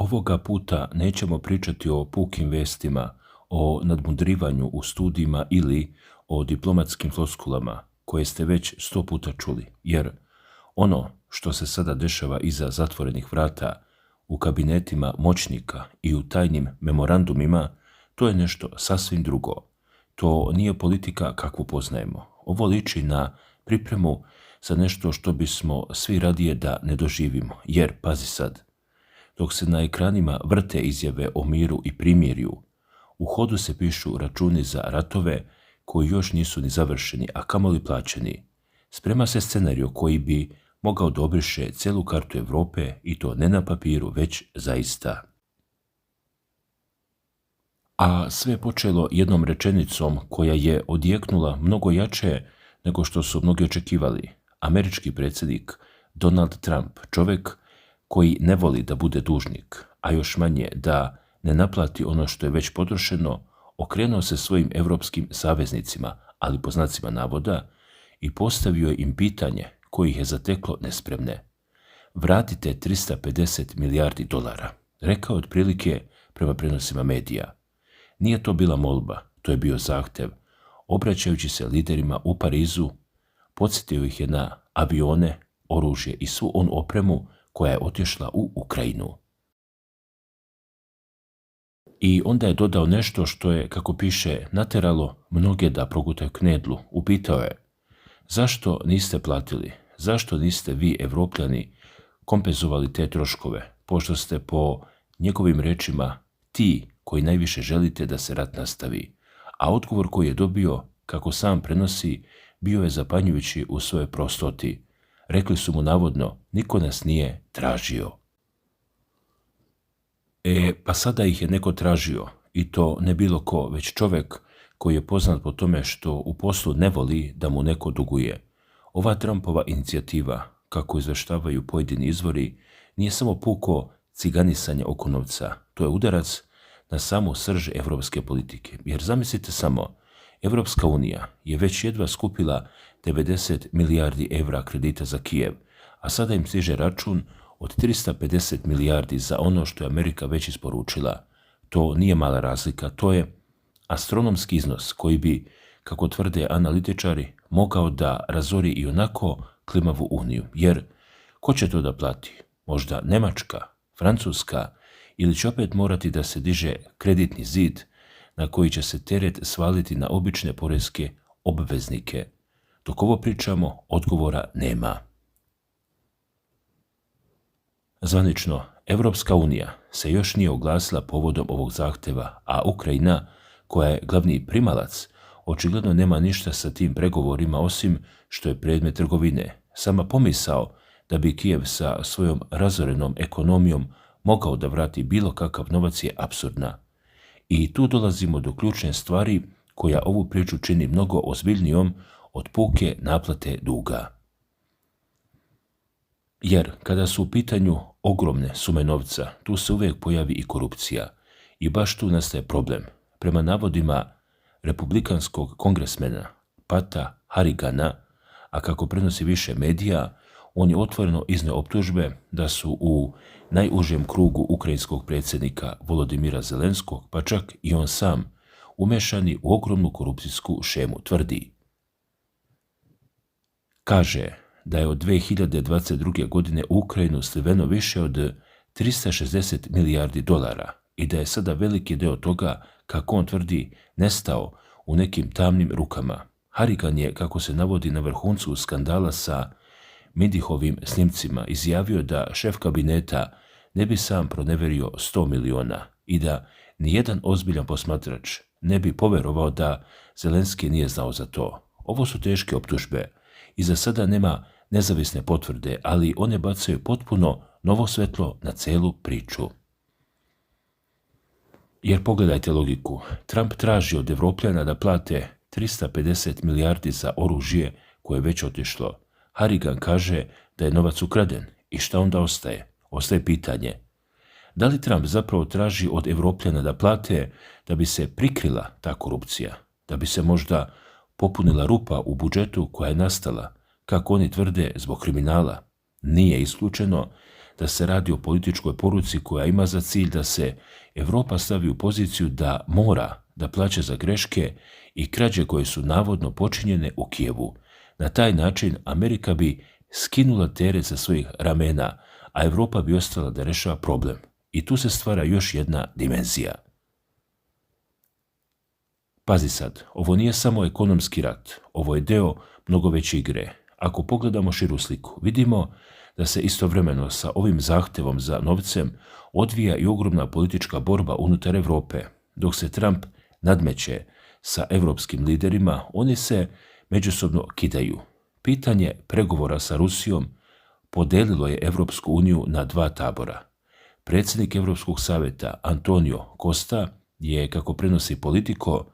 Ovoga puta nećemo pričati o pukim vestima, o nadmudrivanju u studijima ili o diplomatskim floskulama koje ste već 100 puta čuli, jer ono što se sada dešava iza zatvorenih vrata, u kabinetima moćnika i u tajnim memorandumima, to je nešto sasvim drugo. To nije politika kakvu poznajemo. Ovo liči na pripremu za nešto što bismo svi radije da ne doživimo, jer, pazi sad, dok se na ekranima vrte izjave o miru i primirju, u hodu se pišu računi za ratove koji još nisu ni završeni, a kamoli plaćeni. Sprema se scenario koji bi mogao da obriše celu kartu Evrope i to ne na papiru, već zaista. A sve počelo jednom rečenicom koja je odjeknula mnogo jače nego što su mnogi očekivali. Američki predsjednik Donald Trump, čovjek koji ne voli da bude dužnik, a još manje da ne naplati ono što je već potrošeno, okrenuo se svojim evropskim saveznicima, ali po znacima navoda, i postavio im pitanje koje ih je zateklo nespremne. Vratite 350 milijardi dolara, rekao otprilike prema prenosima medija. Nije to bila molba, to je bio zahtev. Obraćajući se liderima u Parizu, podsjetio ih je na avione, oružje i svu onu opremu koja je otišla u Ukrajinu. I onda je dodao nešto što je, kako piše, nateralo mnoge da progutaju knedlu. Upitao je, zašto niste platili, zašto niste vi, Evropljani, kompenzovali te troškove, pošto ste po njegovim rečima ti koji najviše želite da se rat nastavi. A odgovor koji je dobio, kako sam prenosi, bio je zapanjujući u svojoj prostoti. Rekli su mu navodno, niko nas nije tražio. Pa sada ih je neko tražio, i to ne bilo ko, već čovjek koji je poznat po tome što u poslu ne voli da mu neko duguje. Ova Trumpova inicijativa, kako izveštavaju pojedini izvori, nije samo puko ciganisanje oko novca, to je udarac na samu srž evropske politike. Jer zamislite samo, Evropska unija je već jedva skupila 90 milijardi evra kredita za Kijev, a sada im stiže račun od 350 milijardi za ono što je Amerika već isporučila. To nije mala razlika, to je astronomski iznos koji bi, kako tvrde analitičari, mogao da razori i onako klimavu uniju. Jer ko će to da plati? Možda Nemačka, Francuska, ili će opet morati da se diže kreditni zid na koji će se teret svaliti na obične poreske obveznike. Dok ovo pričamo, odgovora nema. Zvanično, Evropska unija se još nije oglasila povodom ovog zahteva, a Ukrajina, koja je glavni primalac, očigledno nema ništa sa tim pregovorima osim što je predmet trgovine. Sama pomisao da bi Kijev sa svojom razorenom ekonomijom mogao da vrati bilo kakav novac je apsurdna. I tu dolazimo do ključne stvari koja ovu priču čini mnogo ozbiljnijom od puke naplate duga. Jer kada su u pitanju ogromne sume novca, tu se uvijek pojavi i korupcija. I baš tu nastaje problem. Prema navodima republikanskog kongresmena Pata Harrigana, a kako prenosi više medija, on je otvoreno izneo optužbe da su u najužem krugu ukrajinskog predsjednika Volodimira Zelenskog, pa čak i on sam, umešani u ogromnu korupcijsku šemu, tvrdi. Kaže da je od 2022. godine u Ukrajinu sliveno više od 360 milijardi dolara i da je sada veliki deo toga, kako on tvrdi, nestao u nekim tamnim rukama. Harrigan je, kako se navodi na vrhuncu skandala sa Midihovim snimcima, izjavio da šef kabineta ne bi sam proneverio 100 miliona i da nijedan ozbiljan posmatrač ne bi poverovao da Zelenski nije znao za to. Ovo su teške optužbe i za sada nema nezavisne potvrde, ali one bacaju potpuno novo svetlo na celu priču. Jer pogledajte logiku, Trump traži od Evropljana da plate 350 milijardi za oružje koje je već otišlo. Harrigan kaže da je novac ukraden i šta onda ostaje? Ostaje pitanje. Da li Trump zapravo traži od Evropljana da plate da bi se prikrila ta korupcija, da bi se možda popunila rupa u budžetu koja je nastala, kako oni tvrde, zbog kriminala? Nije isključeno da se radi o političkoj poruci koja ima za cilj da se Europa stavi u poziciju da mora da plaća za greške i krađe koje su navodno počinjene u Kijevu. Na taj način Amerika bi skinula teret sa svojih ramena, a Europa bi ostala da rešava problem. I tu se stvara još jedna dimenzija. Pazi sad, ovo nije samo ekonomski rat, ovo je deo mnogo veće igre. Ako pogledamo širu sliku, vidimo da se istovremeno sa ovim zahtevom za novcem odvija i ogromna politička borba unutar Europe. Dok se Trump nadmeće sa evropskim liderima, oni se međusobno kidaju. Pitanje pregovora sa Rusijom podelilo je Evropsku uniju na dva tabora. Predsjednik Evropskog savjeta Antonio Costa je, kako prenosi Politico,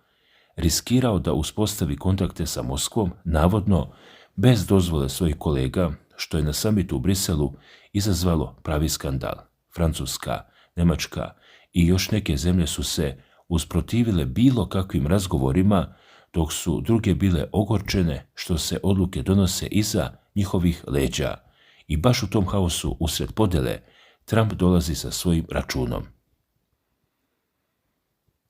riskirao da uspostavi kontakte sa Moskvom, navodno bez dozvole svojih kolega, što je na samitu u Briselu izazvalo pravi skandal. Francuska, Njemačka i još neke zemlje su se usprotivile bilo kakvim razgovorima, dok su druge bile ogorčene što se odluke donose iza njihovih leđa. I baš u tom haosu usred podele Trump dolazi sa svojim računom.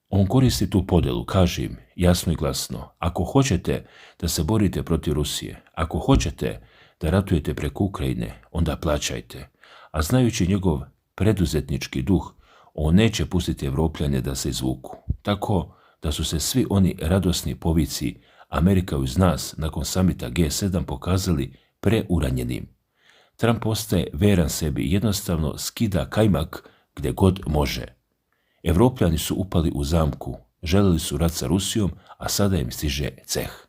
On koristi tu podelu, kaže im jasno i glasno: ako hoćete da se borite protiv Rusije, ako hoćete da ratujete preko Ukrajine, onda plaćajte. A znajući njegov preduzetnički duh, on neće pustiti Evropljane da se izvuku. Tako da su se svi oni radosni povici Amerika uz nas nakon samita G7 pokazali preuranjenim. Trump ostaje veran sebi i jednostavno skida kajmak gdje god može. Evropljani su upali u zamku, želeli su rat sa Rusijom, a sada im stiže ceh.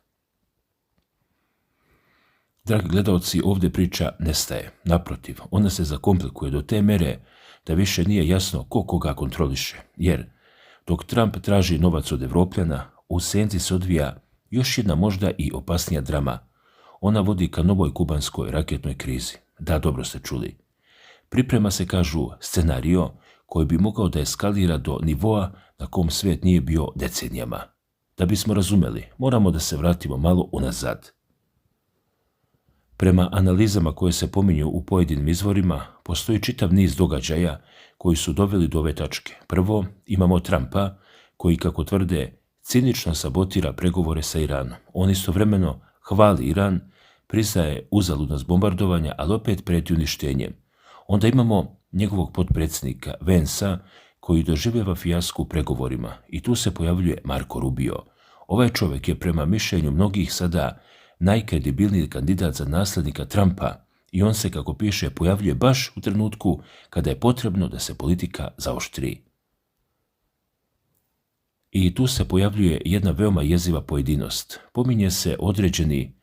Dragi gledalci, ovdje priča nestaje. Naprotiv, ona se zakomplikuje do te mere da više nije jasno ko koga kontroliše. Jer dok Trump traži novac od Evropljana, u senci se odvija još jedna možda i opasnija drama. Ona vodi ka novoj kubanskoj raketnoj krizi. Da, dobro ste čuli. Priprema se, kažu, scenario koji bi mogao da eskalira do nivoa na kom svijet nije bio decenijama. Da bismo razumeli, moramo da se vratimo malo unazad. Prema analizama koje se pominju u pojedinim izvorima, postoji čitav niz događaja koji su doveli do ove tačke. Prvo, imamo Trumpa, koji, kako tvrde, cinično sabotira pregovore sa Iranom. On istovremeno hvali Iran, priznaje uzaludnost bombardovanja, ali opet prijeti uništenjem. Onda imamo njegovog potpredsjednika Vansa, koji doživljava fijasku u pregovorima, i tu se pojavljuje Marco Rubio. Ovaj čovjek je prema mišljenju mnogih sada najkredibilniji kandidat za naslednika Trumpa i on se, kako piše, pojavljuje baš u trenutku kada je potrebno da se politika zaoštri. I tu se pojavljuje jedna veoma jeziva pojedinost. Pominje se određeni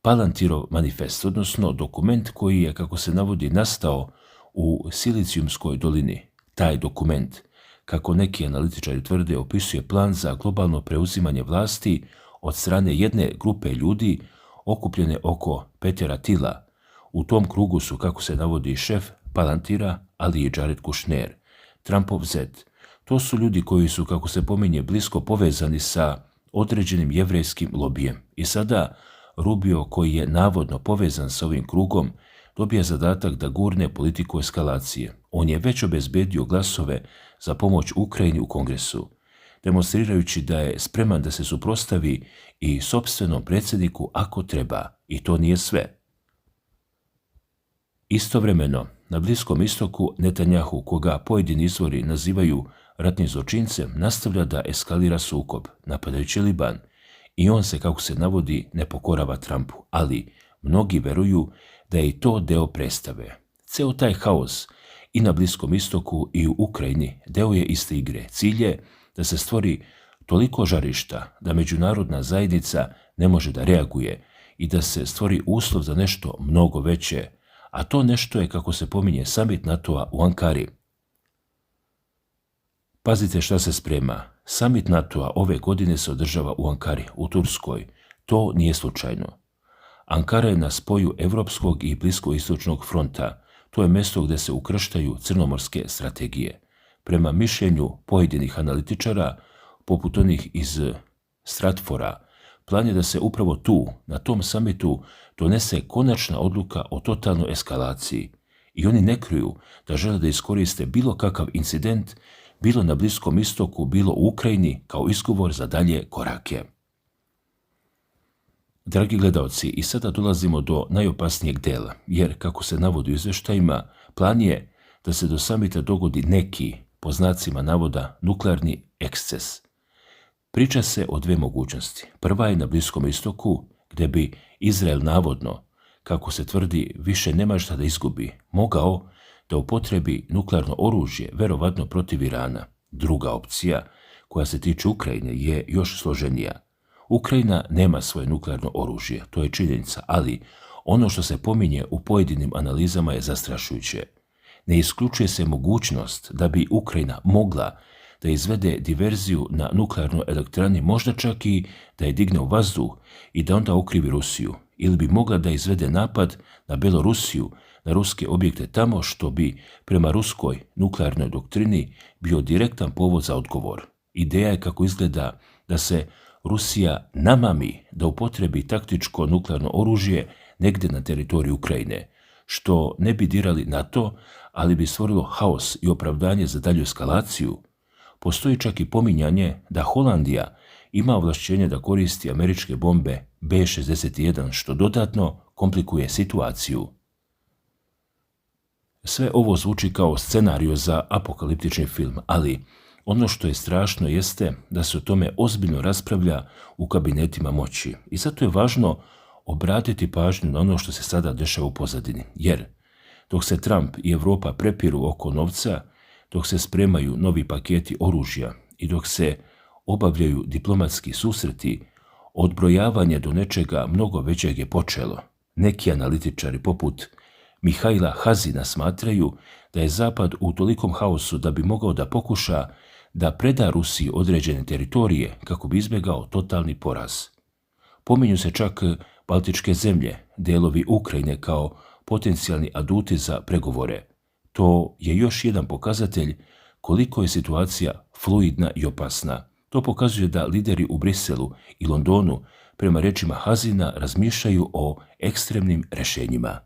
Palantirov manifest, odnosno dokument koji je, kako se navodi, nastao u Silicijumskoj dolini. Taj dokument, kako neki analitičari tvrde, opisuje plan za globalno preuzimanje vlasti od strane jedne grupe ljudi okupljene oko Petera Tila. U tom krugu su, kako se navodi, šef Palantira, ali i Jared Kushner, Trumpov zet. To su ljudi koji su, kako se pominje, blisko povezani sa određenim jevrejskim lobijem. I sada Rubio, koji je navodno povezan s ovim krugom, dobija zadatak da gurne politiku eskalacije. On je već obezbedio glasove za pomoć Ukrajini u Kongresu, demonstrirajući da je spreman da se suprotstavi i sopstvenom predsjedniku ako treba. I to nije sve. Istovremeno, na Bliskom istoku Netanjahu, koga pojedini izvori nazivaju ratnim zločincem, nastavlja da eskalira sukob, napadajući Liban, i on se, kako se navodi, ne pokorava Trumpu, ali mnogi veruju da je i to deo predstave. Ceo taj haos i na Bliskom istoku i u Ukrajini deo je iste igre. Cilj je da se stvori toliko žarišta da međunarodna zajednica ne može da reaguje i da se stvori uslov za nešto mnogo veće, a to nešto je, kako se pominje, samit NATO-a u Ankari. Pazite šta se sprema. Samit NATO-a ove godine se održava u Ankari, u Turskoj. To nije slučajno. Ankara je na spoju Evropskog i Bliskoistočnog fronta. To je mjesto gdje se ukrštaju crnomorske strategije. Prema mišljenju pojedinih analitičara, poput onih iz Stratfora, plan je da se upravo tu, na tom samitu, donese konačna odluka o totalnoj eskalaciji. i oni ne kriju da žele da iskoriste bilo kakav incident, bilo na Bliskom istoku, bilo u Ukrajini, kao izgovor za dalje korake. Dragi gledalci, i sada dolazimo do najopasnijeg dela, jer, kako se navodi u izveštajima, plan je da se do samita dogodi neki, po znacima navoda, nuklearni eksces. Priča se o dve mogućnosti. Prva je na Bliskom istoku, gdje bi Izrael navodno, kako se tvrdi, više nema šta da izgubi, mogao da upotrebi nuklearno oružje, verovatno protiv Irana. Druga opcija, koja se tiče Ukrajine, je još složenija. Ukrajina nema svoje nuklearno oružje, to je činjenica, ali ono što se pominje u pojedinim analizama je zastrašujuće. Ne isključuje se mogućnost da bi Ukrajina mogla da izvede diverziju na nuklearnoj elektrani, možda čak i da je digne u vazduh i da onda okrivi Rusiju, ili bi mogla da izvede napad na Belorusiju, na ruske objekte tamo, što bi prema ruskoj nuklearnoj doktrini bio direktan povod za odgovor. Ideja je, kako izgleda, da se Rusija namami da upotrebi taktičko nuklearno oružje negdje na teritoriju Ukrajine, što ne bi dirali na to, ali bi stvorilo haos i opravdanje za dalju eskalaciju. Postoji čak i pominjanje da Holandija ima ovlašćenje da koristi američke bombe B-61, što dodatno komplikuje situaciju. Sve ovo zvuči kao scenariju za apokaliptični film, ali ono što je strašno jeste da se o tome ozbiljno raspravlja u kabinetima moći. I zato je važno obratiti pažnju na ono što se sada dešava u pozadini. Jer dok se Trump i Evropa prepiru oko novca, dok se spremaju novi paketi oružja i dok se obavljaju diplomatski susreti, odbrojavanje do nečega mnogo većeg je počelo. Neki analitičari poput Mihaila Hazina smatraju da je Zapad u tolikom haosu da bi mogao da pokuša da preda Rusiji određene teritorije kako bi izbjegao totalni poraz. Pominju se čak Baltičke zemlje, delovi Ukrajine kao potencijalni aduti za pregovore. To je još jedan pokazatelj koliko je situacija fluidna i opasna. To pokazuje da lideri u Briselu i Londonu, prema rečima Hazina, razmišljaju o ekstremnim rješenjima.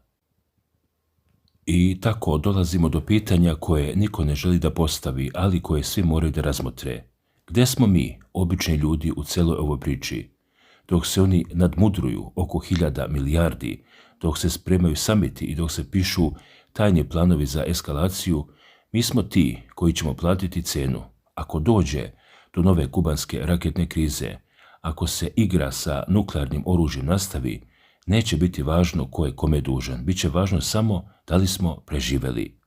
I tako dolazimo do pitanja koje niko ne želi da postavi, ali koje svi moraju da razmotre. Gde smo mi, obični ljudi, u celoj ovoj priči? Dok se oni nadmudruju oko 1000 milijardi, dok se spremaju samiti i dok se pišu tajni planovi za eskalaciju, mi smo ti koji ćemo platiti cenu. Ako dođe do nove kubanske raketne krize, ako se igra sa nuklearnim oružjem nastavi, neće biti važno ko je kome dužan, bit će važno samo da li smo preživeli.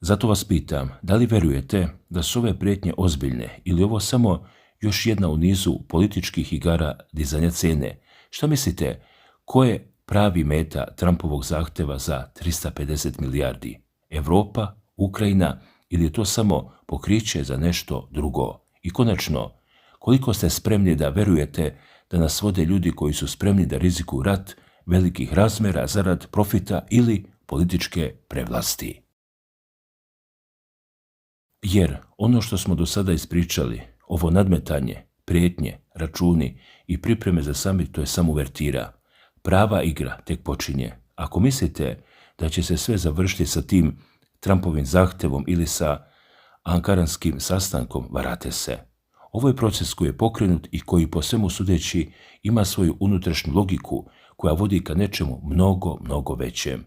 Zato vas pitam, da li verujete da su ove prijetnje ozbiljne ili ovo samo još jedna u nizu političkih igara dizanja cene? Šta mislite, ko je pravi meta Trumpovog zahteva za 350 milijardi? Evropa, Ukrajina ili je to samo pokriće za nešto drugo? I konačno, koliko ste spremni da verujete da nas vode ljudi koji su spremni da rizikuju rat velikih razmjera zarad profita ili političke prevlasti? Jer ono što smo do sada ispričali, ovo nadmetanje, prijetnje, računi i pripreme za summit, to je samo uvertira. Prava igra tek počinje. Ako mislite da će se sve završiti sa tim Trumpovim zahtevom ili sa ankaranskim sastankom, varate se. Ovo je proces koji je pokrenut i koji po svemu sudeći ima svoju unutrašnju logiku koja vodi ka nečemu mnogo, mnogo većem.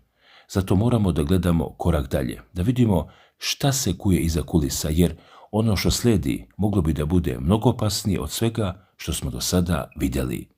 Zato moramo da gledamo korak dalje, da vidimo šta se kuje iza kulisa, jer ono što slijedi moglo bi da bude mnogo opasnije od svega što smo do sada vidjeli.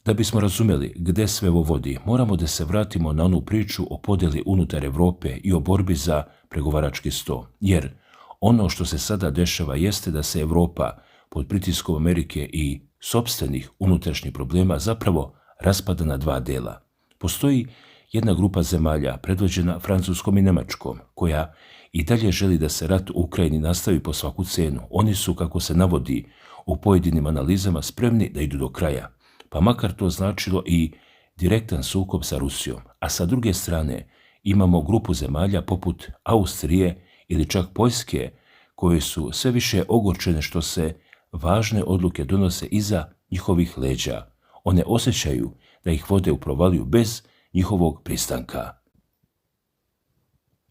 Da bismo razumjeli gde sve ovo vodi, moramo da se vratimo na onu priču o podjeli unutar Evrope i o borbi za pregovarački sto, jer ono što se sada dešava jeste da se Evropa pod pritiskom Amerike i sopstvenih unutrašnjih problema zapravo raspada na dva dela. Postoji jedna grupa zemalja predvođena Francuskom i Njemačkom, koja i dalje želi da se rat u Ukrajini nastavi po svaku cenu. Oni su, kako se navodi u pojedinim analizama, spremni da idu do kraja, pa makar to značilo i direktan sukob sa Rusijom. A sa druge strane imamo grupu zemalja poput Austrije ili čak Poljske, koje su sve više ogorčene što se važne odluke donose iza njihovih leđa. One osjećaju da ih vode u provaliju bez njihovog pristanka.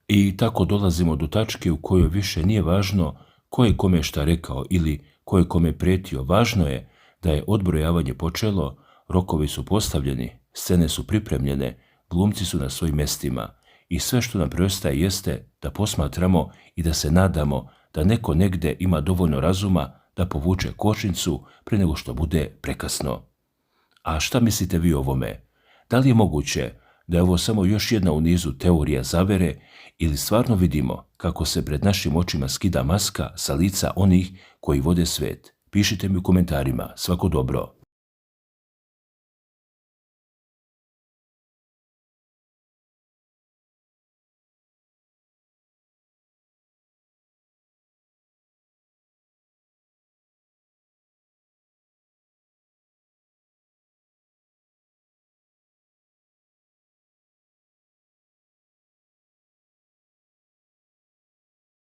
I tako dolazimo do tačke u kojoj više nije važno ko je kome šta rekao ili ko je kome prijetio. Važno je da je odbrojavanje počelo, rokovi su postavljeni, scene su pripremljene, glumci su na svojim mjestima i sve što nam preostaje jeste da posmatramo i da se nadamo da neko negde ima dovoljno razuma da povuče kočnicu prije nego što bude prekasno. A šta mislite vi o ovome? Da li je moguće da je ovo samo još jedna u nizu teorija zavere ili stvarno vidimo kako se pred našim očima skida maska sa lica onih koji vode svet? Pišite mi u komentarima. Svako dobro.